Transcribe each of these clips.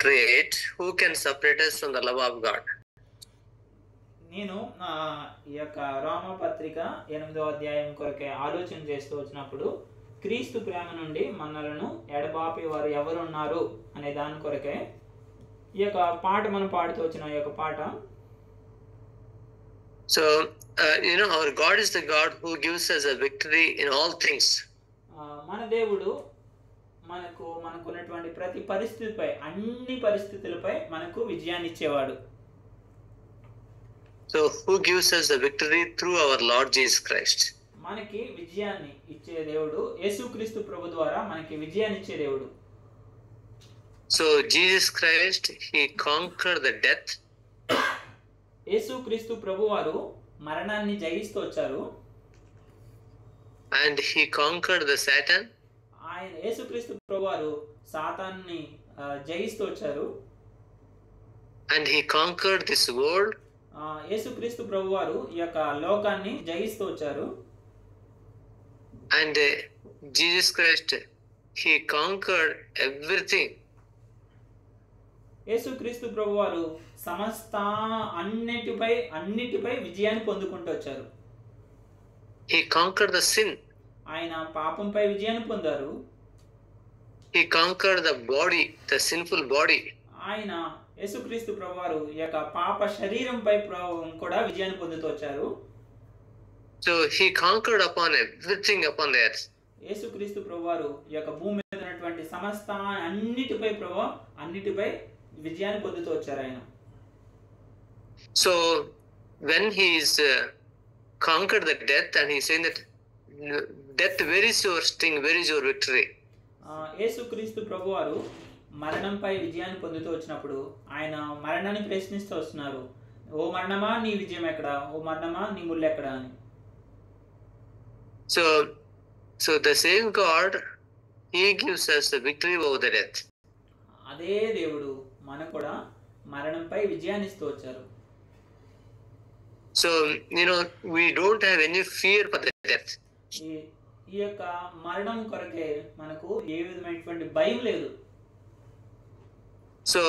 8, who can separate us from the love of God? నేను ఈ యొక్క రోమపత్రిక 8వ అధ్యాయం కొరకే ఆలోచన చేస్తూ వచ్చినప్పుడు క్రీస్తు ప్రేమ నుండి మనలను ఎడబాపి వారు ఎవరున్నారు అనే దాని కొరకే ఈ యొక్క పాట మనం పాడుతూ వచ్చిన ఈ యొక్క పాట. So our God is the God who gives us a victory in all things. మన దేవుడు మనకున్నటువంటి ప్రతి పరిస్థితిపై, అన్ని పరిస్థితులపై మనకు విజయాన్ని ఇచ్చేవాడు. So who gives us the victory? Through our Lord Jesus Christ. మనకి విజయాన్ని ఇచ్చే దేవుడు యేసుక్రీస్తు ప్రభు ద్వారా మనకి విజయాన్ని ఇచ్చే దేవుడు. So Jesus Christ, he conquered the death. యేసుక్రీస్తు ప్రభువారు మరణాన్ని జయిస్తూ వచ్చారు. And he conquered the Satan. ఆయన యేసుక్రీస్తు ప్రభువారు సాతాన్ని జయిస్తూ వచ్చారు. And he conquered this world. యేసుక్రీస్తు ప్రభువారు ఈ యొక్క లోకాన్ని జయిస్తూ వచ్చారు. And Jesus Christ, he conquered everything. యేసుక్రీస్తు ప్రభువారు సమస్త అన్నిటిపై విజయాన్ని పొందుకుంటూ వచ్చారు. He conquered the sin. ఆయన పాపంపై విజయాన్ని పొందారు. He conquered the body, the sinful body. ఆయన యేసుక్రీస్తు ప్రభువారు ఈ యొక్క పాప శరీరంపై కూడా విజయాన్ని పొందుతూ వచ్చారు. So he conquered upon everything upon the earth. యేసుక్రీస్తు ప్రభువారు ఈ యొక్క భూమి మీద ఉన్నటువంటి సమస్త అన్నిటిపై విజయాన్ని పొందుతూ వచ్చారు ఆయన. So when he is conquered the death, and he saying that death, where is your sting, where is your victory? యేసుక్రీస్తు ప్రభువారు మరణంపై విజయాన్ని పొందుతూ వచ్చినప్పుడు ఆయన మరణాన్ని ప్రశ్నిస్తూ వస్తున్నారు. ఓ మరణమా నీ విజయం ఎక్కడ, ఓ మరణమా నీ ముళ్ళు ఎక్కడ అని. So the same God, he gives us the victory over the death. అదే దేవుడు మనకు కూడా మరణంపై విజయాన్ని ఇస్తూ వచ్చారు. So we don't have any fear for the death. ఈ యొక్క మరణం కొరకే మనకు ఏ విధమైనటువంటి భయం లేదు. So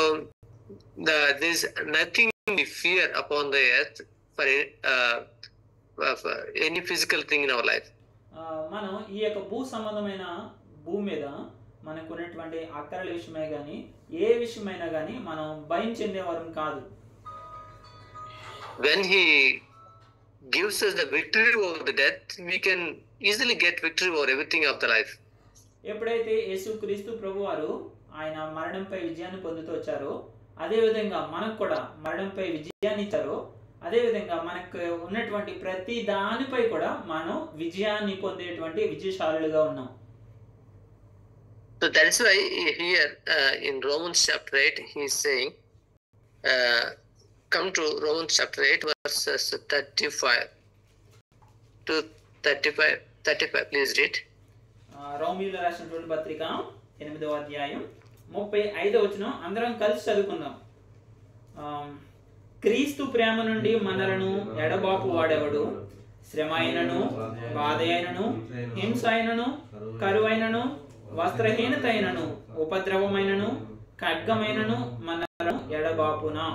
there is nothing we fear upon the earth for any physical thing in our life. మనం ఈ యొక్క భూ సంబంధమైన భూమి మీద మనకు ఉన్నటువంటి అక్కరల విషయమే కానీ ఏ విషయమైనా కానీ మనం భయం చెందేవారం కాదు. When he gives us the victory over the death, we can easily get victory over everything of the life. ఎప్పుడైతే యేసుక్రీస్తు ప్రభువారు ఆయన మరణంపై విజయాన్ని పొందుతూ వచ్చారో, అదే విధంగా మనకు కూడా మరణంపై విజయాన్ని ఇచ్చారో, అదే విధంగా మనకు ఉన్నటువంటి ప్రతి దానిపై కూడా మనం విజయాన్ని పొందేటువంటి విజయశాలులుగా ఉన్నాం. So that is why here in Romans chapter 8 he is saying, come to Romans chapter 8 verses 35 to 35, please read. రోమీయుల రాసినటువంటి పత్రిక 8వ అధ్యాయం 35వ వచనం అందరం కలిసి చదువుకుందాం. క్రీస్తు ప్రేమ నుండి మనలను ఎడబాపు వాడెవడు? శ్రమ అయినను, బాధ అయినను, హింస అయినను, కరువైనను, వస్త్రహీనత అయినను, ఉపద్రవమైనను, ఖడ్గమైనను మనలను ఎడబాపునా.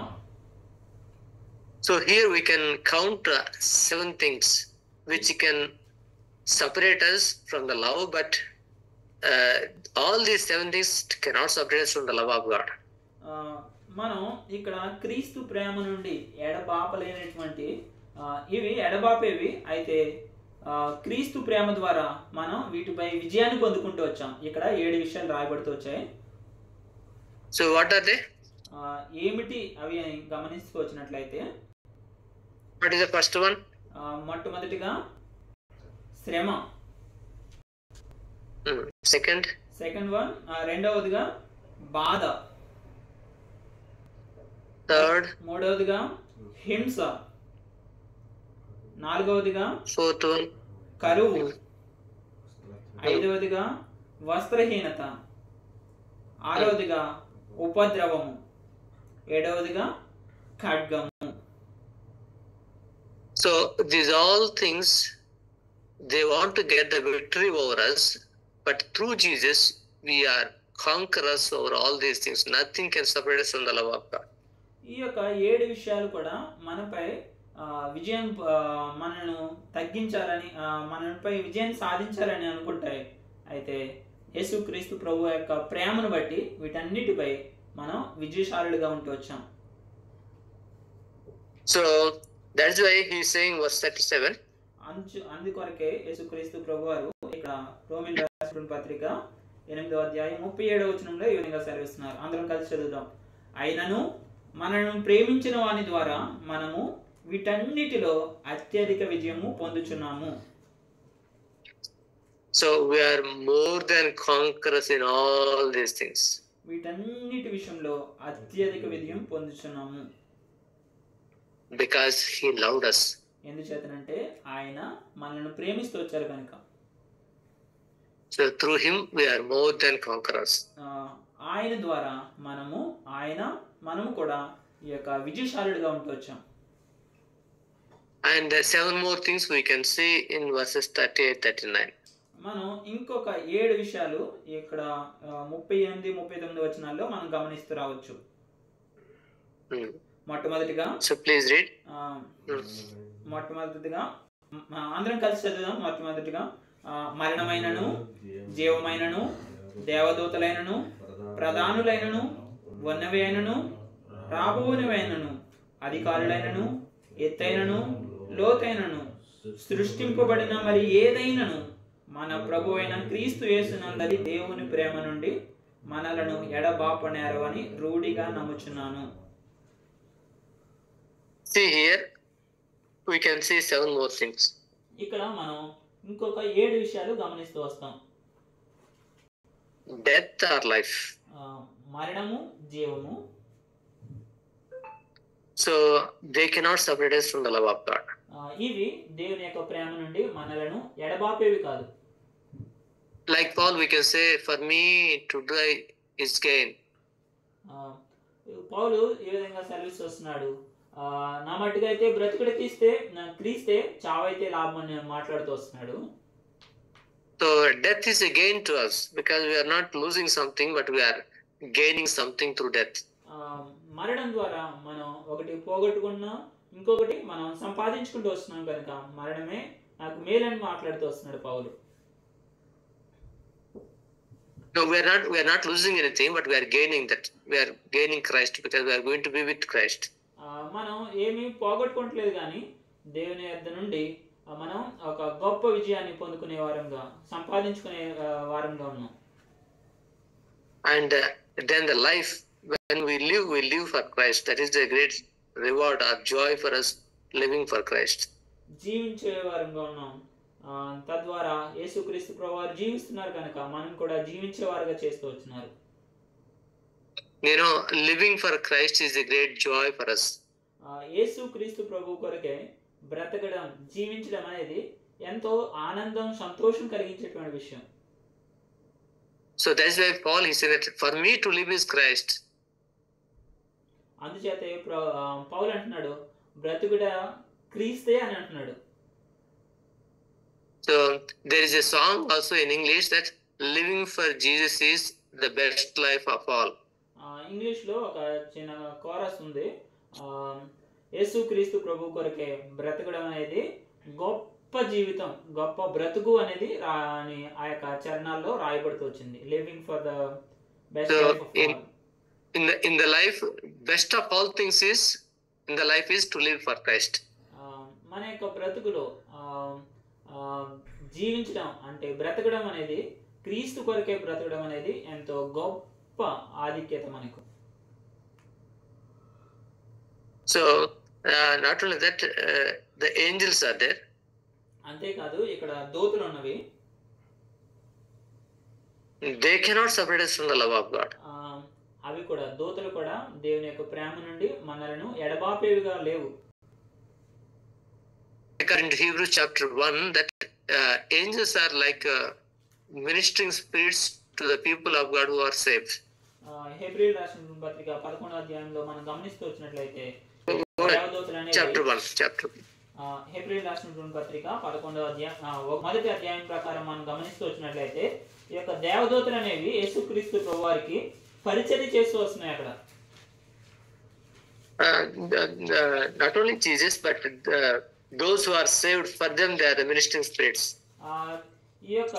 So here we can count 7 things which can separate us from the love, but all these 7 things cannot separate us from the love of God. మనం ఇక్కడ క్రీస్తు ప్రేమ నుండి ఎడబాపలేనటువంటి ఇవి ఎడబాపేవి అయితే క్రీస్తు ప్రేమ ద్వారా మనం వీటిపై విజయాన్ని పొందుకుంటూ వచ్చాం. ఇక్కడ 7 విషయాలు రాయబడుతూ వచ్చాయి. So what are they? ఏమిటి అవి అని గమనిస్తూ వచ్చినట్లయితే, what is the first one? మొట్టమొదటిగా శ్రమ. సెకండ్ వన్ రెండవదిగా బాధ. థర్డ్. మూడవదిగా హింస. నాలుగవదిగా ఫోర్త్ వన్ కరువు. ఐదవదిగా వస్త్రహీనత. ఆరవదిగా ఉపద్రవము. ఏడవదిగా ఖడ్గము. So these all things, they want to get the victory over us, but through Jesus we are conquerors over all these things. Nothing can separate us from the love of God. ఈ యొక్క 7 విషయాలు కూడా మనపై విజయం మనను తగ్గించాలని మనపై విజయాన్ని సాధించాలని అనుకుంటాయి. అయితే యేసుక్రీస్తు ప్రభు యొక్క ప్రేమను బట్టి వీటన్నిటిపై మనం విజయశాలులుగా ఉంటూ వచ్చాం. So that's why he is saying verse 37. అందుకొరకే యేసుక్రీస్తు ప్రభు వారు ఇక్కడ రోమీయులకు రాసిన పత్రిక 8వ అధ్యాయం 37వ వచనంలో ఈ విధంగా సెలవిస్తున్నారు. అందరం కలిసి చదువుదాం. అయినను మనను ప్రేమించిన వాని ద్వారా మనము వీటన్నిటిలో అత్యధిక విజయము పొందుచున్నాము. So we are more than conquerors in all these things. వీటన్నిటి విషయంలో అత్యధిక విజయం పొందుచున్నాము. Because he loved us. ఎందుచేతనంటే ఆయన మనల్ని ప్రేమిస్తూ వచ్చారు కనుక. So through him we are more than conquerors. ఆయన ద్వారా మనము కూడా ఈ యొక్క విజయశాలుడిగా ఉంటూ వచ్చాం. And 7 more things we can see in verses 38-39. మనం ఇంకొక 7 విషయాలు ఇక్కడ 38-39 వచనాల్లో మనం గమనిస్తూ రావచ్చు. మొట్టమొదటిగా So please read. మొట్టమొదటిగా అందరం కలిసి చదువుదాం. మొట్టమొదటిగా మరణమైనను జీవమైనను దేవదూతలైనను ప్రధానులైనను ఉన్నవైనను రాబోనివైనను అధికారులైనను ఎత్తైనను లోతైనను సృష్టింపబడిన మరి ఏదైనను మన ప్రభు అయిన క్రీస్తు యేసునందలి దేవుని ప్రేమ నుండి మనలను ఎడబాపనేరవని రూఢిగా నమ్ముచున్నాను. See here we can see 7 more things. ఇక్కడ మనం ఇంకొక 7 విషయాలు గమనిస్తూ వస్తాం. Death or life. మరణము జీవము. So they cannot separate us from the love of God. ఇవి దేవుని యొక్క ప్రేమ నుండి మనలను ఎడబాపేవి కాదు. Like Paul we can say for me to die is gain. పౌలు ఈ విధంగా సర్వీస్ వస్తున్నాడు. నా మట్టుగా అయితే బ్రతుకుడు క్రీస్తే చావైతే లాభం అని మాట్లాడుతూ వస్తున్నాడు. So death is a gain to us because we are not losing something but we are gaining something through death. మరణం ద్వారా మనం ఒకటి పోగొట్టుకున్నా ఇంకొకటి మనం సంపాదించుకుంటూ వస్తున్నాం కనుక మరణమే నాకు మేలని మాట్లాడుతూ వస్తున్నాడు పౌలు. No, we are not losing anything but we are gaining that. We are gaining Christ because we are going to be with Christ. మనం ఏమీ పోగొట్టుకోవట్లేదు కానీ దేవుని యొద్ద నుండి మనం ఒక గొప్ప విజయాన్ని పొందుకునే వారంగా సంపాదించుకునే వారంగా ఉన్నాం. And then the life when we live for Christ. That is the great reward or joy for us living for Christ. జీవించే వారంగా ఉన్నాం. తద్వారా యేసుక్రీస్తు ప్రభువారు జీవిస్తున్నారు కనుక మనం కూడా జీవించే వారుగా చేస్తూ వచ్చినారు. You know, living for Christ is a great joy for us. యేసుక్రీస్తు ప్రభు కొరకే బ్రతకడం జీవించడం అనేది ఎంతో ఆనందం సంతోషం కలిగించేటువంటి విషయం. So that's why Paul he said that for me to live is Christ. అందుచేత పౌలు అంటున్నాడు బ్రతుకుడ క్రీస్తే అని అంటున్నాడు. So there is a song also in English that living for Jesus is the best life of all. English లో ఒక చిన్న chorus ఉంది. యేసుక్రీస్తు ప్రభు కొరకే బ్రతకడం అనేది గొప్ప జీవితం గొప్ప బ్రతుకు అనేది ఆ యొక్క చరణాల్లో రాయబడుతూ వచ్చింది. Living for the best life of all. In the life best of all things is in the life is to live for Christ. మన యొక్క బ్రతుకులో జీవించడం అంటే బ్రతకడం అనేది క్రీస్తు కొరకే బ్రతకడం అనేది ఎంతో గొప్ప ఆధిక్యత మనకు. So not only that the angels are there. అంతేకాదు ఇక్కడ దూతలు ఉన్నవి. They cannot separate us from the love of God. అవి కూడా దూతలు కూడా దేవుని యొక్క ప్రేమ నుండి మనలను ఎడబాపేవిగా లేవు. According to Hebrews chapter 1 that angels are like ministering spirits to the people of God who are saved. హెబ్రీయులకు రాసిన పత్రిక 11వ అధ్యాయంలో మనం గమనిస్తూ వచ్చినట్లయితే chapter 1 హెబ్రీయులకు రాసినటువంటి పత్రిక 11వ అధ్యాయం మొదటి అధ్యాయం ప్రకారం మనం గమనిస్తూ వచ్చినట్లయితే ఈ యొక్క దేవదూతలు అనేవి యేసుక్రీస్తు ప్రభువారికి పరిచర్య చేస్తూ వస్తున్నాయి అక్కడ. Not only Jesus, but those who are saved, for them they are the ministering spirits. ఈ యొక్క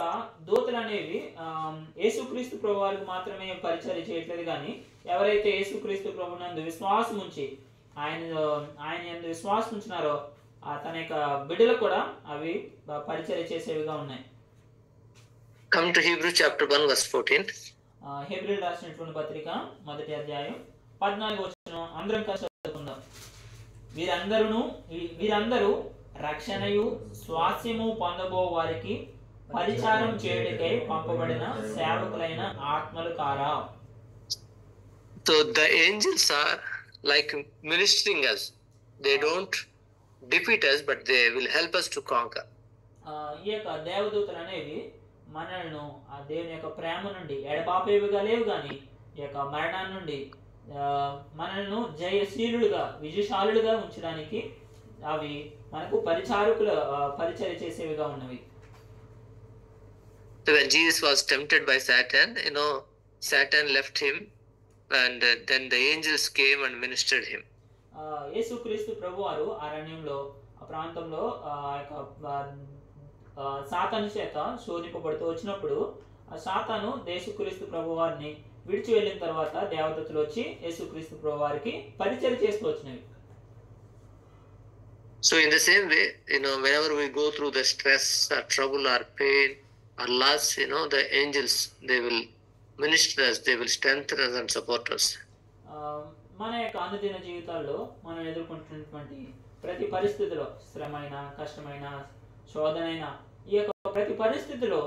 దూతలు అనేవి యేసుక్రీస్తు ప్రభువారికి మాత్రమే పరిచర్య చేయట్లేదు, కానీ ఎవరైతే యేసుక్రీస్తు ప్రభునందు విశ్వాసం ఉంచి ఆయన యందు విశ్వాసం ఉంచినారో తన యొక్క బిడ్డలకు కూడా అవి పరిచర్య చేసేవిగా ఉన్నాయి. Come to Hebrews chapter 1 verse 14. హెబ్రీయులకు రాసినటువంటి పత్రిక మొదటి అధ్యాయం 14వ వచనం అందరం కలిసి చదువుకుందాం. వీరందరూ రక్షణయు స్వాస్యము పొందబో వారికి పరిచారం చేయుటకై పంపబడిన సేవకులైన ఆత్మలు కారా. So the angels are like ministering us. They don't defeat us, but they will help us to conquer. ఈ యొక్క దేవదూతలు అనేవి మనల్ని ఆ దేవుని యొక్క ప్రేమ నుండి ఎడబాపేవిగా లేవు, కానీ ఈ యొక్క మరణాన్ని నుండి మనల్ని జయశీలులుగా విజయశాలులుగా ఉంచడానికి అవి మనకు పరిచర్య చేసేవిగా ఉన్నవి. So when Jesus was tempted by Satan, Satan left him, and then the angels came and ministered him. యేసుక్రీస్తు ప్రభువారు అరణ్యంలో ఆ ప్రాంతంలో సాతాను చేత శోధింపబడుతూ వచ్చినప్పుడు సాతాను యేసుక్రీస్తు ప్రభువారిని విడిచి వెళ్ళిన తర్వాత దేవదూతలు వచ్చి యేసుక్రీస్తు ప్రభువారికి పరిచర్య చేస్తూ వచ్చినవి. So in the same way, whenever we go through the stress or trouble or pain or loss, the angels, they will minister us, they will strengthen us and support us. మన యొక్క అనుదిన జీవితాల్లో మనం ఎదుర్కొంటున్నటువంటి ప్రతి పరిస్థితిలో, శ్రమైన, కష్టమైన, శోధనైన, ఈ యొక్క ప్రతి పరిస్థితిలో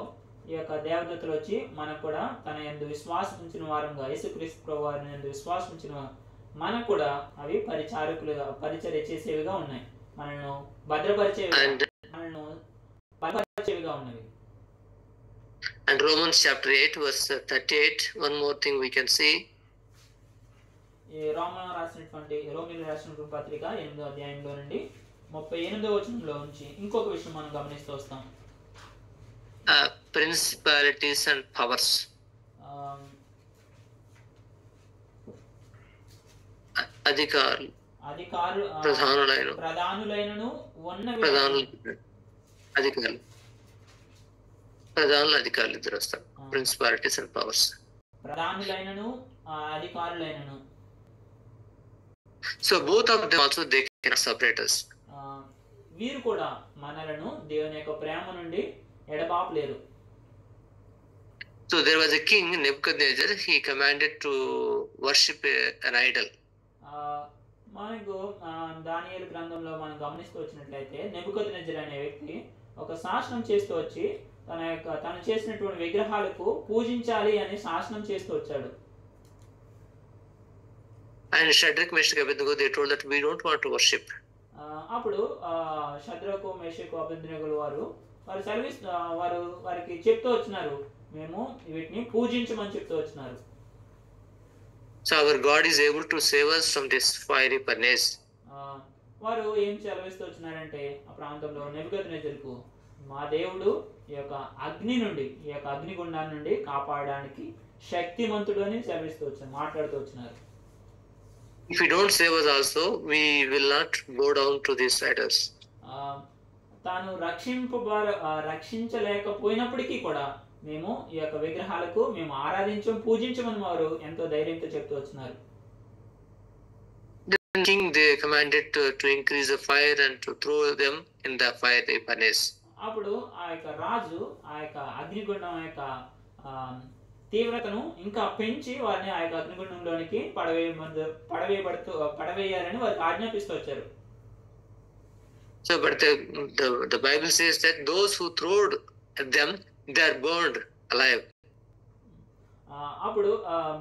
ఈ యొక్క దేవదూతలు వచ్చి మనకు కూడా తన యందు విశ్వాసం ఉంచిన వారంగా, యేసుక్రీస్తు ప్రభువారిని యందు విశ్వాసం ఉంచిన మనకు కూడా అవి పరిచర్య చేసేవిగా ఉన్నాయి. మనల్ని భద్రపరిచేవిగా ఉన్నవి. And Romans chapter 8 verse 38, one more thing we can see. ఈ రోమీయులకు రాసినటువంటి పత్రిక 8వ అధ్యాయంలో నుండి 38వ వచనంలో నుంచి ఇంకొక విషయం మనం గమనిస్తూ వస్తాం. Principalities and powers. అధికారులు ప్రధానులైనను అధికారులు ఇద్దరు వస్తారు. Principalities and powers. ప్రధానులైనను అధికారులైనను. So both of them also they cannot separate us. వీరు కూడా మనలను దేవుని యొక్క ప్రేమ నుండి ఎడబాపలేరు. So there was a king, Nebuchadnezzar. He commanded to worship an idol. మనకు దానియేలు గ్రంథంలో మనం గమనిస్తూ వచ్చినట్లయితే నెబుకద్నెజర్ అనే వ్యక్తి ఒక శాసనం చేస్తూ వచ్చి తను చేసినటువంటి విగ్రహాలకు పూజించాలి అని శాసనం చేస్తూ వచ్చాడు. And Shadrach, Meshach, Abednego, they told that we don't want to worship. అప్పుడు షద్రకు, మేషకు, అబేద్నెగోలు వారికి చెప్తూ వచ్చినారు, మేము వీటిని పూజించమని చెప్తూ వచ్చినారు. So our God is able to save us from this fiery furnace. వారు ఏం సెలవిస్తూ వచ్చినారంటే ఆ ప్రాంతంలో నెబుకద్నెజరుకు, మా దేవుడు ఈ యొక్క అగ్ని నుండి, ఈ యొక్క అగ్నిగుండాన్ని నుండి కాపాడడానికి శక్తిమంతుడు అని సెలవిస్తూ వచ్చారు, మాట్లాడుతూ వచ్చినారు. If we don't save us also, we will not go down to these idols. తాను రక్షించలేకపోయినప్పటికీ కూడా మేము ఈ యొక్క విగ్రహాలకు మేము పూజించమని వారు ఎంతో ధైర్యంతో చెప్తూ వచ్చినారు. The king, they commanded to increase the fire and to throw them in the fiery furnace. అప్పుడు ఆ యొక్క రాజు ఆ యొక్క అగ్నిగుండం యొక్క తీవ్రతను ఇంకా పెంచి వారిని ఆ యొక్క అగ్నిగుండంలోనికి పడవేయాలని వారికి ఆజ్ఞాపిస్తూ వచ్చారు. So but the Bible says that those who throwed them, they are burned alive. అప్పుడు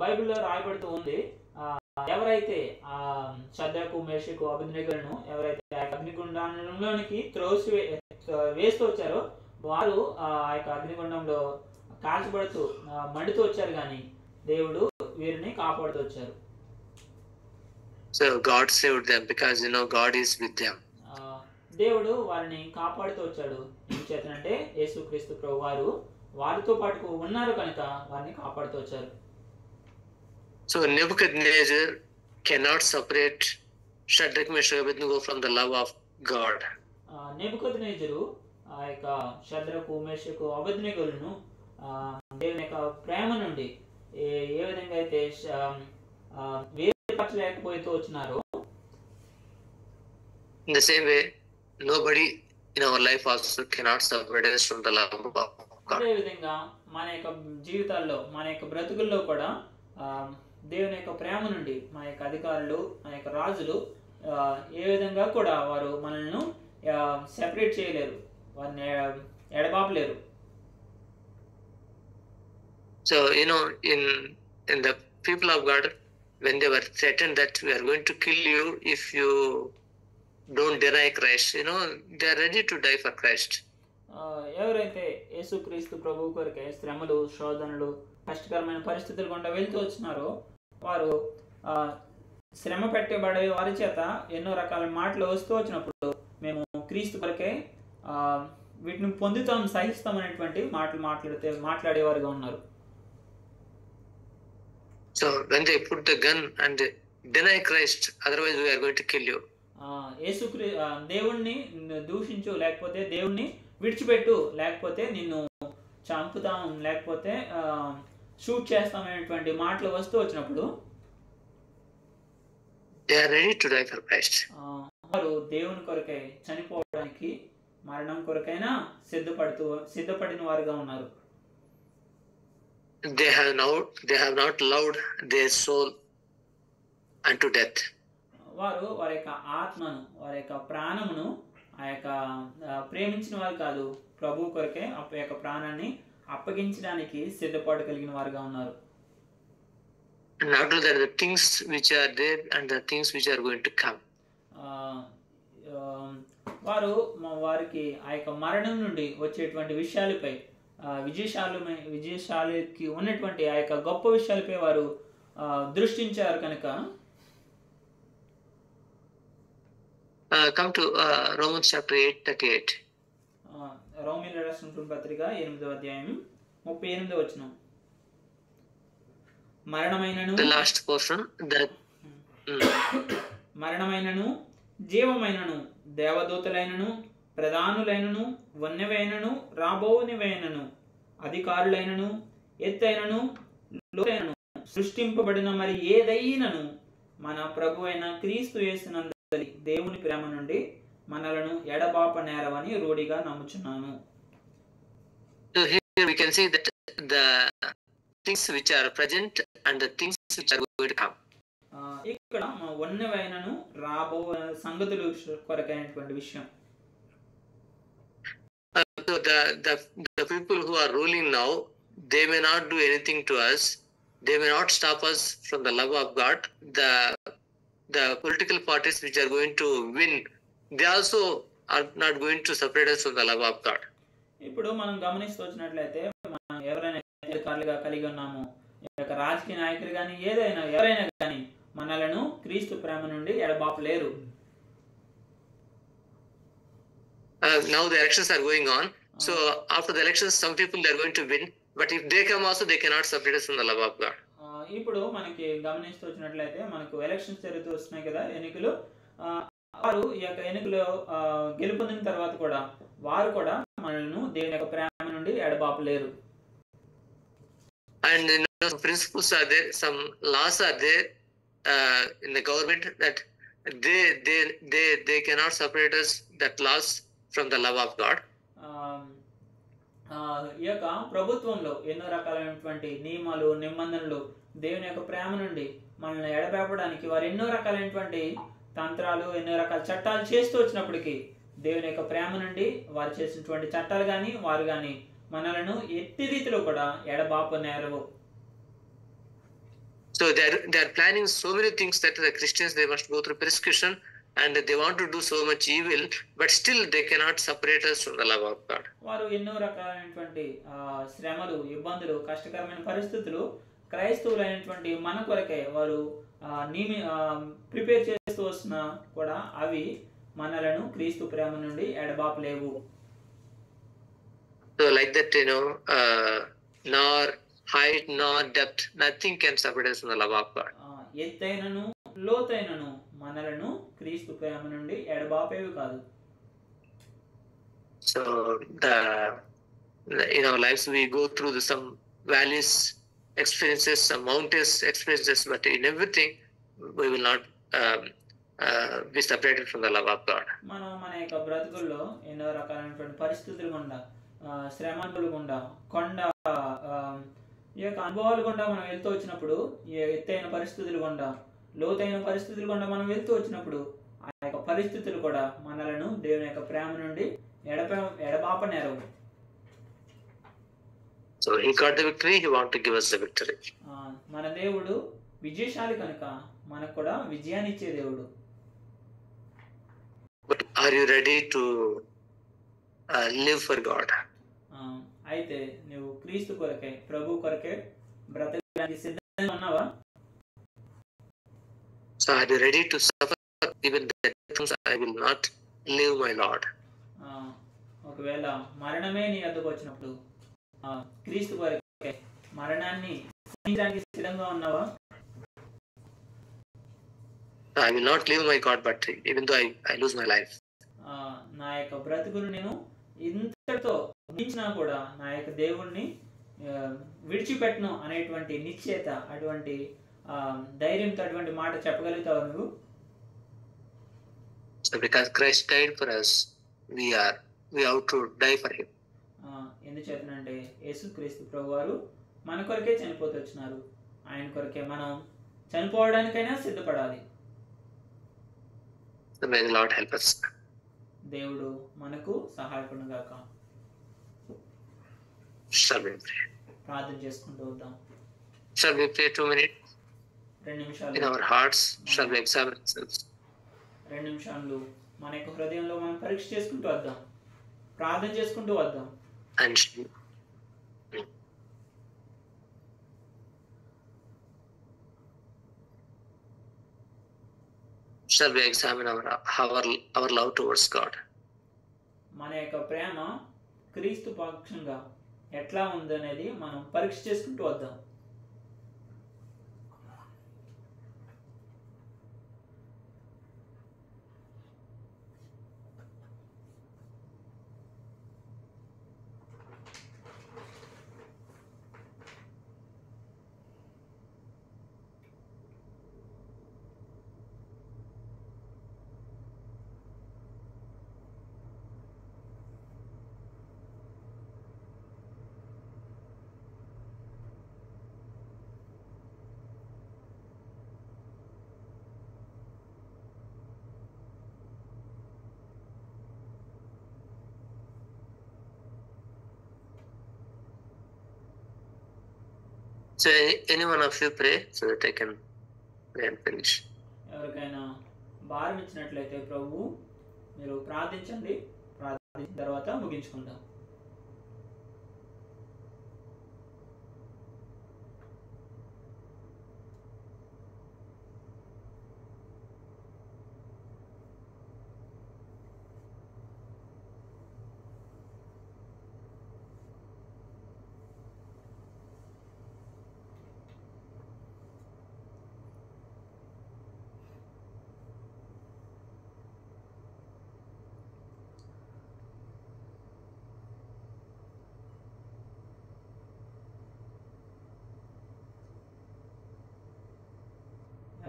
బైబిల్లో రాయబడుతూ ఉంది, ఎవరైతే షద్రకు, మేషకు, అబేద్నెగోలను ఎవరైతే అగ్నిగుండంలోనికి వేస్తూ వచ్చారో వారు ఆ యొక్క అగ్నిగుండంలో కాల్చబడుతూ మండుతూ వచ్చారు, కానీ దేవుడు వీరిని కాపాడుతూ వచ్చారు. So God saved them because God is with them. దేవుడు వారిని కాపాడుతూ వచ్చాడు. ఏం చేతనంటే యేసుక్రీస్తు ప్రభు వారు వారితో పాటు ఉన్నారు కనుక వారిని కాపాడుతూ వచ్చారు. So Nebuchadnezzar cannot separate Shadrach, Meshach, Abednego from the love of God. నెబుకద్నెజరు ఆ యొక్క షద్రకు, మేషకు, అబేద్నెగోలను దేవుని యొక్క ప్రేమ నుండి ఏ విధంగా అయితే వేరుపరచలేకపోతూ వచ్చినారో, in the same way nobody in our life also cannot separate us from the love of God. అదే విధంగా మన యొక్క జీవితాల్లో, మన యొక్క బ్రతుకుల్లో కూడా దేవుని యొక్క ప్రేమ నుండి మన యొక్క అధికారులు, మన యొక్క రాజులు ఏ విధంగా కూడా వారు మనల్ని సెపరేట్ చేయలేరు, వారిని ఎడబాపలేరు. So in the people of God, when they were threatened that we are going to kill you if you don't deny Christ, they are ready to die for Christ. ఎవరైతే యేసుక్రీస్తు ప్రభు కొరకే శ్రమలు, శోధనలు, కష్టకరమైన పరిస్థితులు గుండా వెళ్తూ వచ్చినారో, వారు శ్రమ పెట్టబడే వారి చేత ఎన్నో రకాల మాటలు వస్తూ వచ్చినప్పుడు మేము క్రీస్తు కొరకే వీటిని పొందుతాం, సహిస్తాం అనేటువంటి మాటలు మాట్లాడేవారుగా ఉన్నారు. So when they put the gun and deny Christ, otherwise we are going to kill you. దేవుణ్ణి దూషించు, లేకపోతే దేవుణ్ణి విడిచిపెట్టు, లేకపోతే నిన్ను చంపుతాం, లేకపోతే షూట్ చేస్తాం అనేటువంటి మాటలు వస్తూ వచ్చినప్పుడు they are ready to die for Christ. వారు దేవుని కొరకై చనిపోవడానికి, మరణం కొరకైనా సిద్ధపడిన వారుగా ఉన్నారు. They have not loved their soul unto death. వారు వారి యొక్క ఆత్మను, వారి యొక్క ప్రాణమును ప్రేమించిన వారు కాదు, ప్రభు కొరకే ఆ యొక్క ప్రాణాన్ని అప్పగించడానికి సిద్ధపాటు కలిగిన వారుగా ఉన్నారు. Not only that, the things which are there and the things which are going to come. వారికి ఆ యొక్క మరణం నుండి వచ్చేటువంటి విషయాలపై, విజయశాలికి ఉన్నటువంటి ఆ యొక్క గొప్ప విషయాలపై వారు దృష్టించారు కనుక. Come to Romans chapter 8:38. రోమీయులకు రాసిన పత్రిక 8వ అధ్యాయం 38వ వచనం. మరణమైనను, the last portion, that మరణమైనను, జీవమైనను, దేవదూతలైనను, ప్రధానులైనను, వన్యవైనను, రాబోనివైనను, అధికారులైనను, ఎత్తైనను, లోతైనను, సృష్టింపబడిన మరి ఏదైనను మన ప్రభు అయిన క్రీస్తు యేసునందు దేవుని ప్రేమ నుండి మనలను ఎడబాప నేరవని రూఢిగా నమ్ముచున్నాను. So here we can see that the things which are present and the things which are going to come. ఇక్కడ వన్యవైనను, రాబో సంగతులు కొరకైనటువంటి విషయం. So the people who are ruling now, they may not do anything to us. They may not stop us from the love of God. The political parties which are going to win, they also are not going to separate us from the love of God. ఇప్పుడు మనం గమనిస్తూ వచ్చినట్లయితే, మనం ఎవరైనా అధికారులుగా కలిగి ఉన్నాము, రాజకీయ నాయకులు కానీ ఎవరైనా కానీ మనలను క్రీస్తు ప్రేమ నుండి ఎడబాపలేరు. Now the elections are going on. So after the elections, some people they are going to win, but if they come also, they cannot separate us from the love of God. ఇప్పుడు మనకి గమనిస్తూ వచ్చినట్లయితే, మనకు elections జరుగుతూ వస్తున్నాయి కదా, ఎన్నికలు. వారు ఈ యొక్క ఎన్నికలు గెలుపొందిన తర్వాత కూడా వారు కూడా మనల్ని దేవుని యొక్క ప్రేమ నుండి ఎడబాపలేరు. And some principles are there, some laws are there in the government that they cannot separate us, that laws, from the love of God. ఈ యొక్క ప్రభుత్వంలో ఎన్నో రకాలైనటువంటి నియమాలు, నిబంధనలు దేవుని యొక్క ప్రేమ నుండి మనల్ని ఎడబాపడానికి వారు ఎన్నో రకాలైనటువంటి తంత్రాలు, ఎన్నో రకాల చట్టాలు చేస్తూ వచ్చినప్పటికీ దేవుని యొక్క ప్రేమ నుండి వారు చేసినటువంటి చట్టాలు కానీ వారు కానీ మనలను ఎట్టి రీతిలో కూడా ఎడబాపనేరవు. So they are planning so many things that the Christians, they must go through persecution and they want to do so much evil, but still they cannot separate us from the love of God. వారు ఎన్నో రకాలైనటువంటి శ్రమలు, ఇబ్బందులు, కష్టకరమైన పరిస్థితులు క్రైస్తవులైనటువంటి మన కొరకే వారు prepare చేస్తూ వస్తున్నా కూడా అవి మనలను క్రీస్తు ప్రేమ నుండి ఎడబాపలేవు. So like that, nor height nor depth, nothing can separate us from the love of God. ఎత్తైనను లోతైనను మనలను క్రీస్తు ప్రేమ నుండి ఎడబాపేవి కాదు. So in our lives we go through some valleys experiences, some mountains experiences, but in everything we will not be separated from the love of God. మనం మన యొక్క బ్రతుకుల్లో ఎన్నో రకాలైనటువంటి పరిస్థితులు గుండా, శ్రమలు గుండా, కొండ ఈ యొక్క అనుభవాలు గుండా మనం వెళ్తూ వచ్చినప్పుడు, ఈ ఎత్తైన పరిస్థితులు గుండా, లోతైన పరిస్థితులు గుండా మనం వెళ్తూ వచ్చినప్పుడు ఆ యొక్క పరిస్థితులు కూడా మనలను దేవుని యొక్క ప్రేమ నుండి ఎడబాపనేరవు. So he got the victory, he want to give us the victory. మన దేవుడు విజయశాలి కనుక మనకు కూడా విజయాన్ని ఇచ్చే దేవుడు. But are you ready to live for God? అయితే నువ్వు క్రీస్తు కొరకే, ప్రభు కొరకే బ్రతకడానికి సిద్ధంగా ఉన్నావా? So are you ready to suffer even the things I will not live my Lord? ఒకవేళ మరణమే నీ వద్దకు వచ్చినప్పుడు క్రీస్తు కొరకే మరణాన్ని సహించడానికి సిద్ధంగా ఉన్నావా? I will not live my God, but even though I lose my life. నా యొక్క బ్రతుకును నేను ఇంతటితో ముగించినా కూడా నా యొక్క దేవుణ్ణి విడిచిపెట్టను అనేటువంటి నిశ్చయత, అటువంటి ధైర్యంతో అటువంటి మాట చెప్పగలుగుతావు నువ్వు? So because Christ died for us, we have to die for him. ఎందుచేతనంటే యేసుక్రీస్తు ప్రభువారు మన కొరకే చనిపోతూ వచ్చినారు. ఆయన కొరకే మనం చనిపోవడానికైనా సిద్ధపడాలి. So may the Lord help us. దేవుడు మనకు సహాయకుడు గాక. Shall we pray? ప్రార్థన చేసుకుంటూ వద్దాం. Shall we pray 2 minutes? 2 నిమిషాలు in our hearts, shall we examine ourselves? 2 నిమిషాలు మన యొక్క హృదయంలో మనం పరీక్ష చేసుకుంటూ వద్దాం, ప్రార్థన చేసుకుంటూ వద్దాం. And shall we examine our love towards God? మన యొక్క ప్రేమ క్రీస్తు పక్షంగా ఎట్లా ఉందనేది మనం పరీక్ష చేసుకుంటూ వద్దాం. So any one of you pray so that I can pray and finish. ఎవరికైనా భారం ఇచ్చినట్లయితే ప్రభు మీరు ప్రార్థించండి, ప్రార్థించిన తర్వాత ముగించుకుందాం.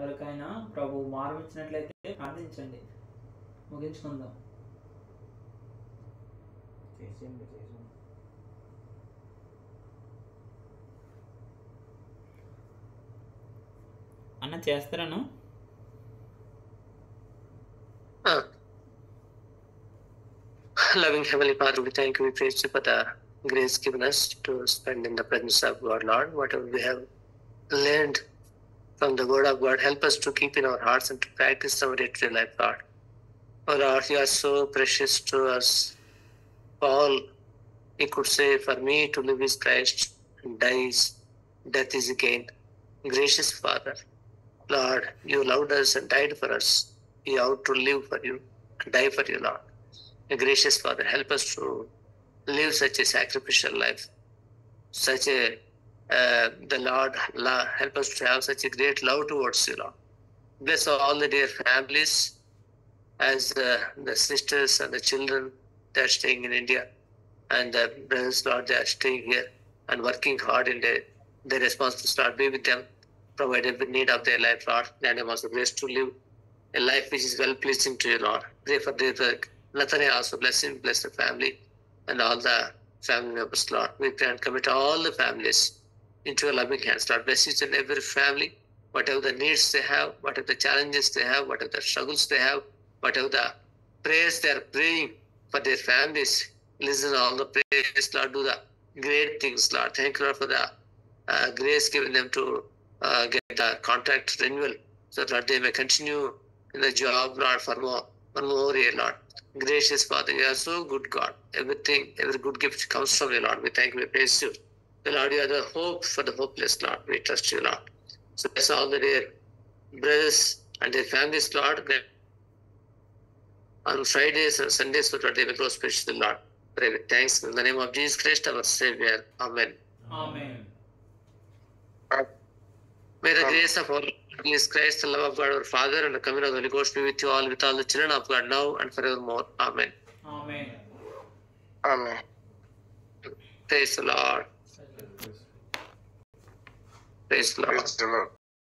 ఎవరికైనా ప్రభు భారం ఇచ్చినట్లయితే ప్రార్థించండి, ముగించుకుందాం. అన్న చేస్తారను. Loving Heavenly Father, we thank you, we praise you for the grace given us to spend in the presence of God, Lord. Whatever we have learned from the word of God, help us to keep in our hearts and to practice our day-to-day life, Lord. Oh Lord, you are so precious to us. Paul, he could say, for me to live is Christ, and die is death is gain. Gracious Father, Lord, you loved us and died for us. We have to live for you. die for you, Lord. Gracious Father, help us to live such a sacrificial life, such a the Lord help us to have such a great love towards you, Lord. Bless all the dear families, as the sisters and the children that are staying in India, and the brothers, Lord, they are staying here and working hard in their responsibility. Lord, be with them, provide every need of their life, Lord. Grant them also grace to live a life which is well pleasing to you, Lord. Pray for their work. Nathaniel also bless him, bless the family and all the family members, Lord. We pray and commit all the families into your loving hands, Lord. Bless each and every family, whatever the needs they have, whatever the challenges they have, whatever the struggles they have, whatever the prayers they are praying for their families. Listen to all the prayers, Lord. Do the great things, Lord. Thank you, Lord, for the grace given them to get the contract renewal, so that they may continue in the job, Lord, for one more year, Lord. Gracious Father, you are so good, God. Every good gift comes from you, Lord. We thank you, we praise you. The Lord, you are the hope for the hopeless, Lord. We trust you, Lord. So bless all the dear brothers and their families, Lord. On Fridays and Sundays, so that they may grow spiritually, Lord. Pray with thanks in the name of Jesus Christ, our Savior. Amen. Amen. May the grace of our Lord Jesus Christ, the love of God our Father, and the communion of the Holy Ghost be with you all, with all the children of God now and forevermore. Amen. Amen. Amen. Praise the Lord. Praise the Lord. Praise the Lord.